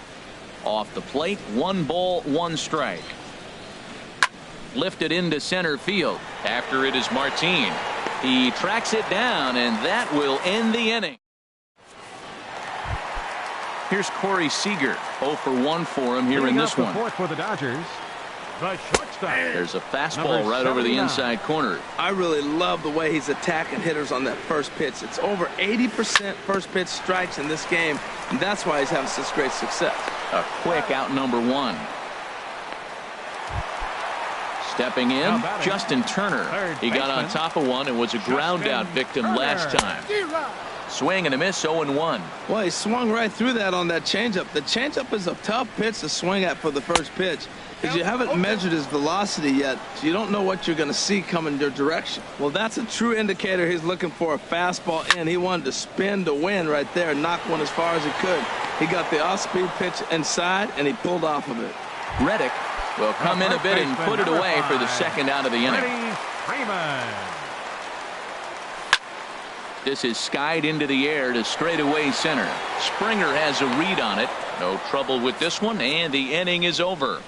Off the plate, 1 ball, 1 strike. Lifted into center field. After it is Martin. He tracks it down, and that will end the inning. Here's Corey Seager. 0 for 1 for him here in this one. Fourth for the Dodgers. The shortstop. There's a fastball right over the inside corner. I really love the way he's attacking hitters on that first pitch. It's over 80% first pitch strikes in this game, and that's why he's having such great success. A quick out number 1. Stepping in, Justin Turner. He got on top of one and was a ground out victim last time. Swing and a miss, 0-1. Well, he swung right through that on that changeup. The changeup is a tough pitch to swing at for the first pitch, because you haven't measured his velocity yet, so you don't know what you're going to see coming your direction. Well, that's a true indicator he's looking for a fastball in. He wanted to spin to win right there, knock one as far as he could. He got the off-speed pitch inside, and he pulled off of it. Reddick will come in a bit and put it away for the second out of the inning. This is skied into the air to straightaway center. Springer has a read on it. No trouble with this one, and the inning is over.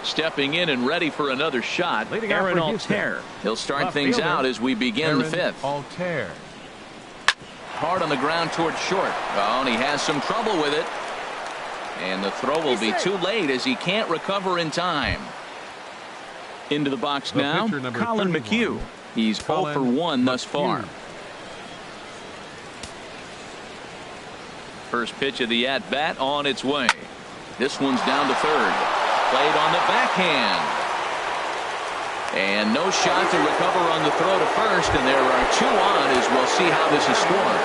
Stepping in and ready for another shot, Aaron Altair. He'll start things out as we begin the fifth. Altair. Hard on the ground towards short. Oh, and he has some trouble with it. And the throw will be too late as he can't recover in time. Into the box now, Colin McHugh. He's 0 for 1 thus far. First pitch of the at-bat on its way. This one's down to third. Played on the backhand. And no shot to recover on the throw to first, and there are 2 on as we'll see how this is scored.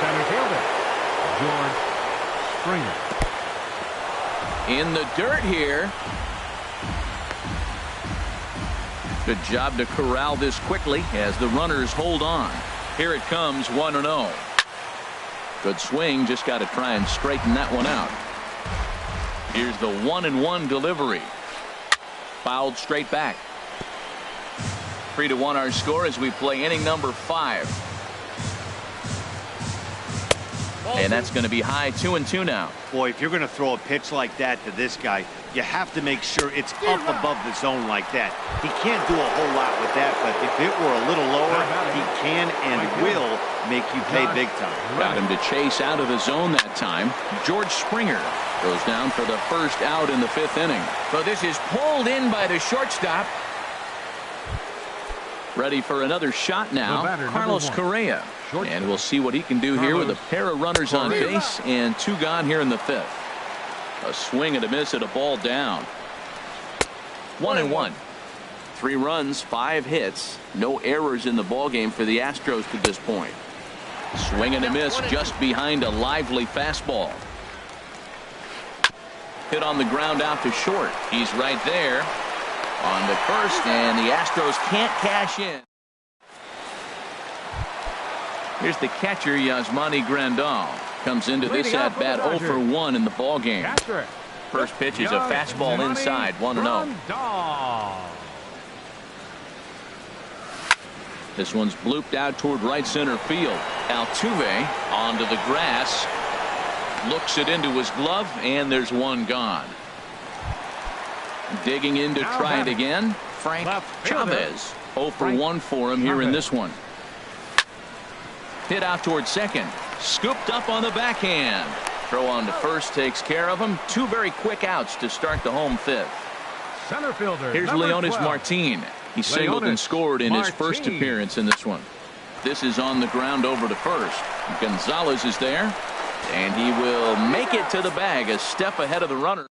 Center fielder, George Springer. In the dirt here. Good job to corral this quickly as the runners hold on. Here it comes, 1-0. Good swing, just got to try and straighten that one out. Here's the 1-1 delivery. Fouled straight back. 3-1 our score as we play inning number 5. And that's going to be high, 2-2 now. Boy, if you're going to throw a pitch like that to this guy, you have to make sure it's up above the zone like that. He can't do a whole lot with that, but if it were a little lower, he can and will make you pay big time. Got him to chase out of the zone that time. George Springer goes down for the first out in the 5th inning. So this is pulled in by the shortstop. Ready for another shot now, Carlos Correa. And we'll see what he can do here with a pair of runners on base and 2 gone here in the 5th. A swing and a miss at a ball down. 1-1. 3 runs, 5 hits. No errors in the ballgame for the Astros to this point. Swing and a miss just behind a lively fastball. Hit on the ground out to short. He's right there on the first, and the Astros can't cash in. Here's the catcher, Yasmani Grandal. Comes into this at-bat 0 for 1 in the ball game. First pitch is a fastball inside, 1-0. This one's blooped out toward right center field. Altuve onto the grass. Looks it into his glove, and there's one gone. Digging in to try it again. Frank Chavez. 0 for 1 for him here in this one. Hit out toward second. Scooped up on the backhand. Throw on to first takes care of him. 2 very quick outs to start the home 5th. Center fielder. Here's Leonis Martin. He singled and scored in his first appearance in this one. This is on the ground over to first. Gonzalez is there, and he will make it to the bag a step ahead of the runner.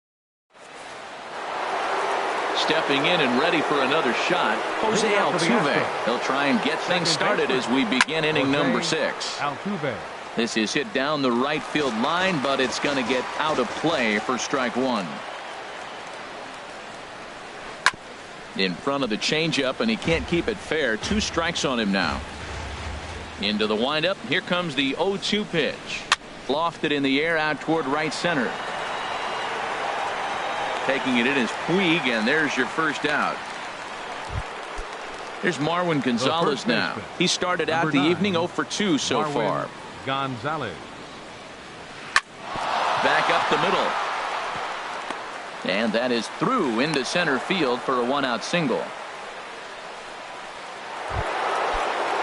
Stepping in and ready for another shot, Jose Altuve. He'll try and get things started as we begin inning number 6. This is hit down the right field line, but it's going to get out of play for strike 1. In front of the changeup, and he can't keep it fair. 2 strikes on him now. Into the windup. Here comes the 0-2 pitch. Lofted in the air out toward right center. Taking it in is Puig, and there's your first out. Here's Marwin Gonzalez now. He started out the evening 0 for 2 so far. Gonzalez. Back up the middle. And that is through into center field for a 1-out single.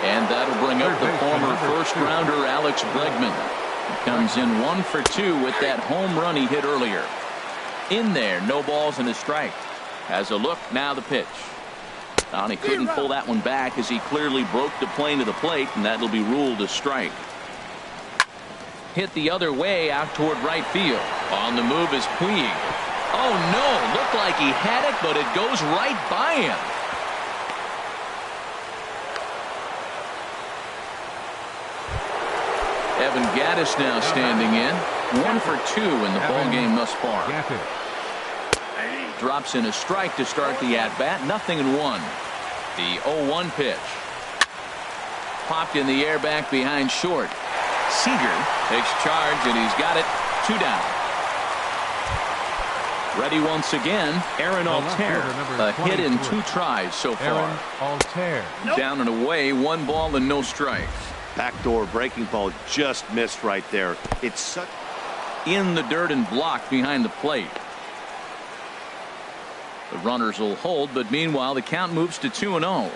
And that'll bring up the former first-rounder Alex Bregman. He comes in 1 for 2 with that home run he hit earlier. In there, no balls and a strike. Has a look, now the pitch. And he couldn't pull that one back as he clearly broke the plane to the plate, and that'll be ruled a strike. Hit the other way out toward right field. On the move is Puig. Oh no, looked like he had it, but it goes right by him. Evan Gattis now standing in. 1 for 2 in the ball game thus far. Drops in a strike to start the at-bat. 0-1. The 0-1 pitch. Popped in the air back behind short. Seager takes charge, and he's got it. 2 down. Ready once again, Aaron Altair. A hit in 2 tries so far. Altair. Down and away, 1 ball and no strikes. Backdoor breaking ball just missed right there. It's such in the dirt and blocked behind the plate. The runners will hold, but meanwhile the count moves to 2-0.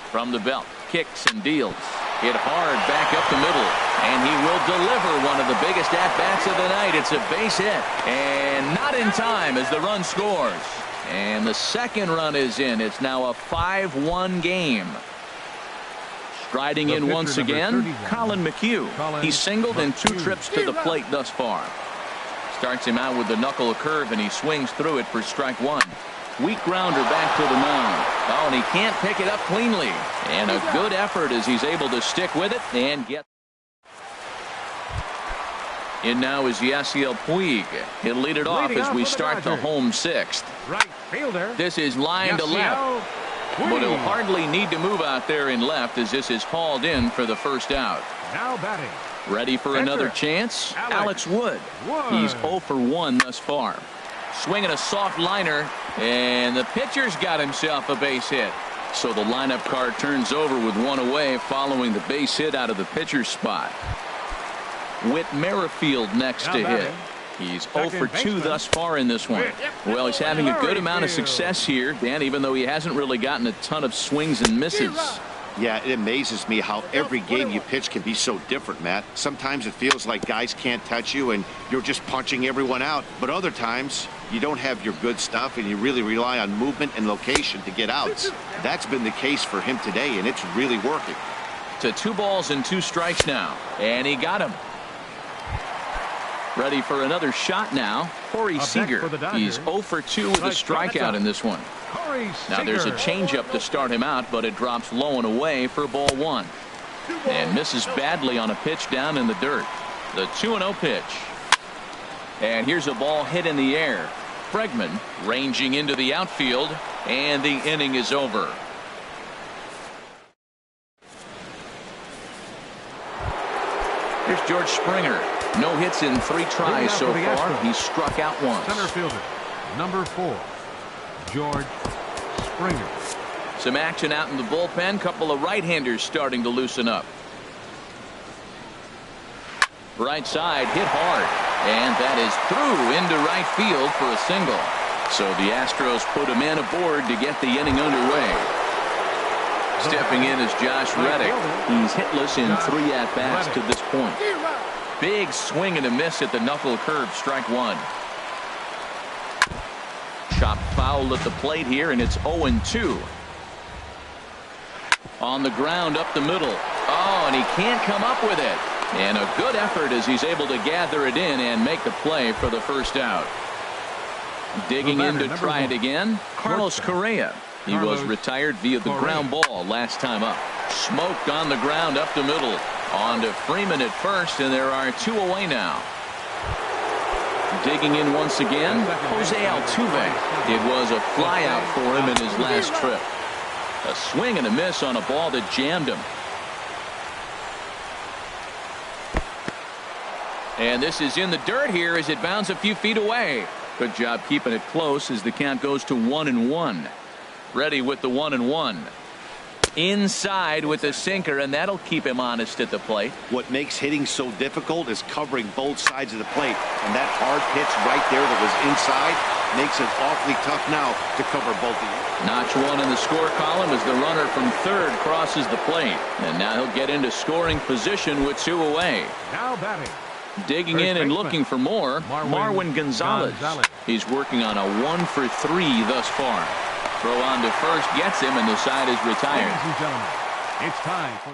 From the belt, kicks and deals. Hit hard back up the middle, and he will deliver one of the biggest at-bats of the night. It's a base hit, and not in time as the run scores. And the second run is in. It's now a 5-1 game. Striding in once again, Colin McHugh. He singled in 2 trips to the plate thus far. Starts him out with the knuckle curve, and he swings through it for strike 1. Weak grounder back to the mound. Oh, and he can't pick it up cleanly. And a good effort as he's able to stick with it and get. In now is Yasiel Puig. He'll lead it off as we start the home 6th. Right fielder. This is line to left. But he'll hardly need to move out there in left as this is hauled in for the first out. Now batting. Ready for another chance? Alex Wood. He's 0 for 1 thus far. Swinging a soft liner, and the pitcher's got himself a base hit. So the lineup card turns over with 1 away following the base hit out of the pitcher's spot. Whit Merrifield next to hit. He's 0 for 2 thus far in this one. Well, he's having a good amount of success here, Dan, even though he hasn't really gotten a ton of swings and misses. Yeah, it amazes me how every game you pitch can be so different, Matt. Sometimes it feels like guys can't touch you and you're just punching everyone out. But other times you don't have your good stuff and you really rely on movement and location to get outs. That's been the case for him today, and it's really working. To 2 balls and 2 strikes now, and he got him. Ready for another shot now. Corey Seager. He's 0 for 2 with a strikeout in this one. Now there's a changeup to start him out, but it drops low and away for ball 1. And misses badly on a pitch down in the dirt. The 2-0 pitch. And here's a ball hit in the air. Bregman ranging into the outfield, and the inning is over. George Springer. No hits in 3 tries so far. He's struck out once. Center fielder, number 4, George Springer. Some action out in the bullpen. Couple of right-handers starting to loosen up. Right side hit hard, and that is through into right field for a single. So the Astros put a man aboard to get the inning underway. Stepping in is Josh Reddick. He's hitless in 3 at-bats to this point. Big swing and a miss at the knuckle curve, strike 1. Chopped foul at the plate here, and it's 0-2. On the ground up the middle. Oh, and he can't come up with it. And a good effort as he's able to gather it in and make the play for the first out. Digging in to try it again, Carlos Correa. He was retired via the ground ball last time up. Smoked on the ground up the middle. On to Freeman at first, and there are 2 away now. Digging in once again, Jose Altuve. It was a flyout for him in his last trip. A swing and a miss on a ball that jammed him. And this is in the dirt here as it bounds a few feet away. Good job keeping it close as the count goes to 1-1. Ready with the 1-1. Inside with the sinker, and that'll keep him honest at the plate. What makes hitting so difficult is covering both sides of the plate. And that hard pitch right there that was inside makes it awfully tough now to cover both of you. Notch 1 in the score column as the runner from third crosses the plate. And now he'll get into scoring position with 2 away. Now batting. Digging in and looking for more, Marwin Gonzalez. He's working on a 1 for 3 thus far. Throw on to first gets him, and the side is retired. Ladies and gentlemen, it's time for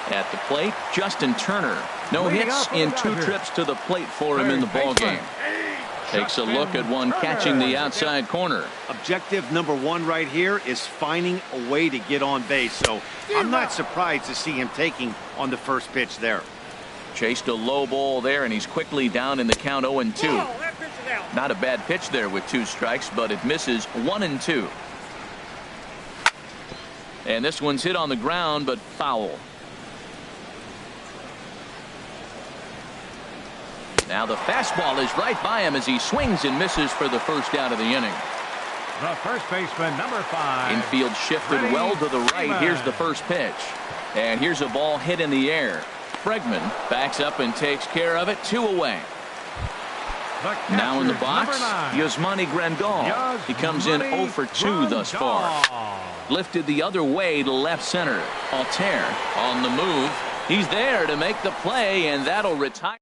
the... At the plate, Justin Turner. No hits in 2 trips to the plate for him in the ball game. Takes a look at one catching the outside corner. Objective number 1 right here is finding a way to get on base. So I'm not surprised to see him taking on the first pitch there. Chased a low ball there, and he's quickly down in the count 0-2. Not a bad pitch there with 2 strikes, but it misses 1-2. And this one's hit on the ground, but foul. Now the fastball is right by him as he swings and misses for the first out of the inning. The first baseman, number 5. Infield shifted well to the right. Here's the first pitch. And here's a ball hit in the air. Bregman backs up and takes care of it. 2 away. Now in the box, Yasmani Grandal. He comes in 0 for 2 thus far. Lifted the other way to left center. Altair on the move. He's there to make the play, and that'll retire.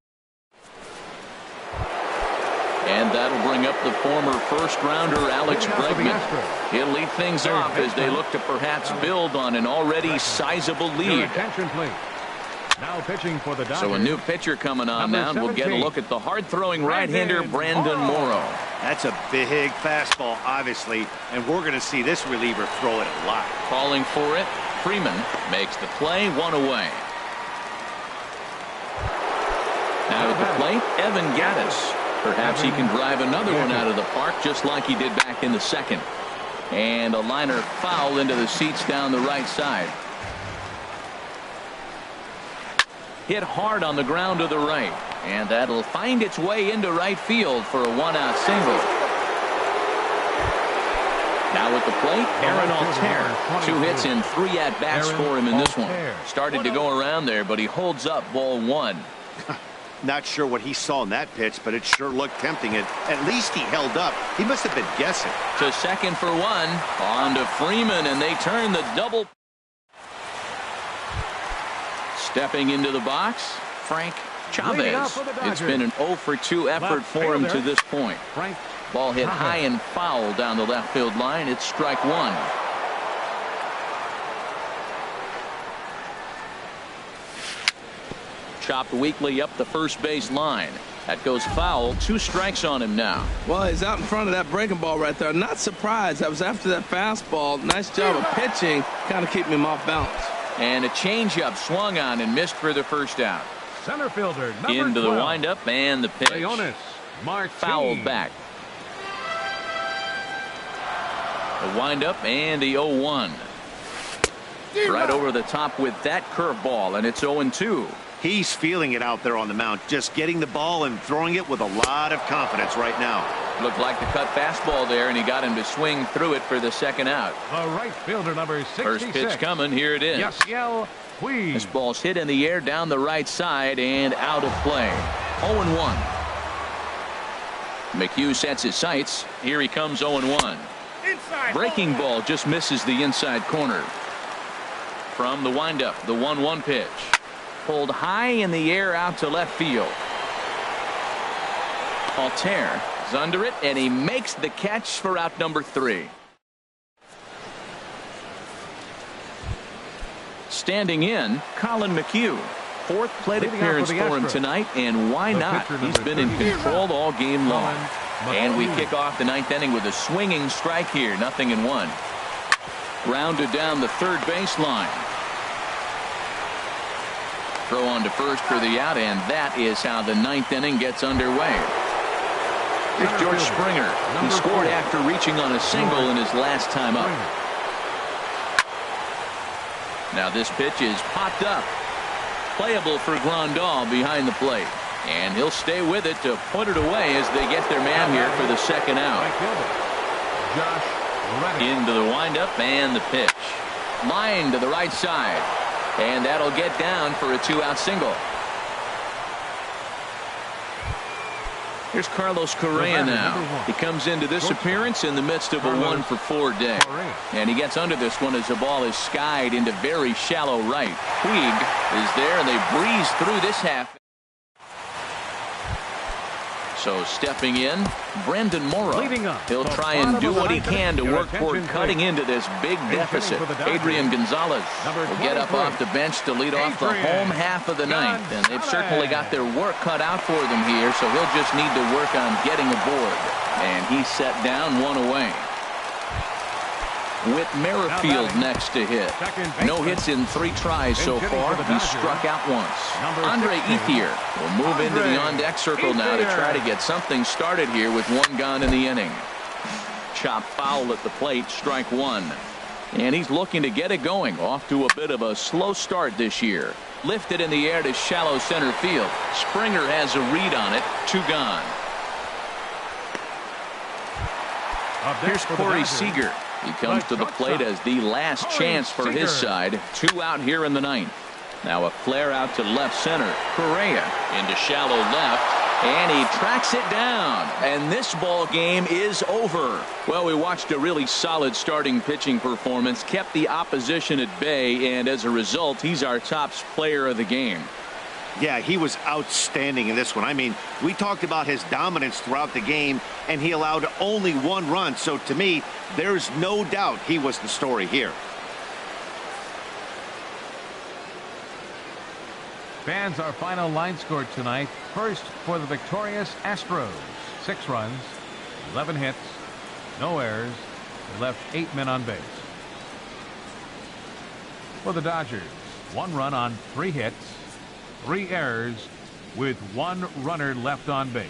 And that'll bring up the former first-rounder Alex Bregman. He'll lead things off as they look to perhaps build on an already sizable lead. Attention, please. Now pitching for the Dodgers. So a new pitcher coming on now, and we'll get a look at the hard-throwing right-hander Brandon Morrow. That's a big fastball, obviously, and we're going to see this reliever throw it a lot. Calling for it, Freeman makes the play, 1 away. Now at the plate, Evan Gattis. Perhaps he can drive another one out of the park just like he did back in the second. And a liner foul into the seats down the right side. Hit hard on the ground to the right. And that'll find its way into right field for a 1-out single. Now at the plate, Aaron Altair. 2 hits in 3 at-bats for him in this one. Started to go around there, but he holds up ball 1. Not sure what he saw in that pitch, but it sure looked tempting. At least he held up. He must have been guessing. To second for 1. On to Freeman, and they turn the double. Stepping into the box, Frank Chavez. It's been an 0 for 2 effort for him to this point. Ball hit high and foul down the left field line. It's strike 1. Chopped weakly up the first base line. That goes foul. 2 strikes on him now. Well, he's out in front of that breaking ball right there. Not surprised. That was after that fastball. Nice job of pitching. Kind of keeping him off balance. And a changeup swung on and missed for the first out. Center fielder, number into 12. The windup and the pitch. Fouled back. The windup and the 0-1. Right over the top with that curveball, and it's 0-2. He's feeling it out there on the mound, just getting the ball and throwing it with a lot of confidence right now. Looked like the cut fastball there, and he got him to swing through it for the second out. The right fielder, number 66. First pitch coming. Here it is. Yasiel Puig. This ball's hit in the air down the right side and out of play. 0-1. McHugh sets his sights. Here he comes. 0-1. Breaking ball just misses the inside corner. From the windup, the 1-1 pitch. Pulled high in the air out to left field. Altair is under it, and he makes the catch for out number 3. Standing in, Colin McHugh. 4th plate appearance for him tonight, and why not? He's been in control all game long. And we kick off the 9th inning with a swinging strike here. 0-1. Grounded down the third baseline. Throw on to first for the out, and that is how the 9th inning gets underway. Here's George Springer. He scored after reaching on a single in his last time up. Now this pitch is popped up. Playable for Grandal behind the plate. And he'll stay with it to put it away as they get their man here for the second out. Into the windup and the pitch. Line to the right side. And that'll get down for a 2-out single. Here's Carlos Correa now. He comes into this appearance in the midst of a 1-for-4 day. And he gets under this one as the ball is skied into very shallow right. Puig is there, and they breeze through this half. So stepping in, Brendan Morrow. He'll try and do what he can to work toward cutting into this big deficit. Adrian Gonzalez will get up off the bench to lead off the home half of the 9th. And they've certainly got their work cut out for them here, so he'll just need to work on getting aboard. And he's set down 1 away. With Merrifield next to hit. No hits in 3 tries so far. He struck out once. Andre Ethier will move into the on-deck circle now to try to get something started here with 1 gone in the inning. Chop foul at the plate, strike 1. And he's looking to get it going. Off to a bit of a slow start this year. Lifted in the air to shallow center field. Springer has a read on it. 2 gone. Here's Corey Seager. He comes to the plate as the last chance for his side. 2 out here in the 9th. Now a flare out to left center. Correa into shallow left, and he tracks it down. And this ball game is over. Well, we watched a really solid starting pitching performance, kept the opposition at bay, and as a result, he's our top player of the game. Yeah, he was outstanding in this one. I mean, we talked about his dominance throughout the game, and he allowed only 1 run. So to me, there's no doubt he was the story here. Fans, our final line score tonight. First for the victorious Astros. 6 runs, 11 hits, no errors. They left 8 men on base. For the Dodgers, 1 run on 3 hits. 3 errors with 1 runner left on base.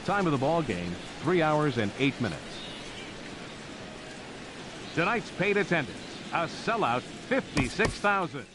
Time of the ball game, 3 hours and 8 minutes. Tonight's paid attendance, a sellout 56,000.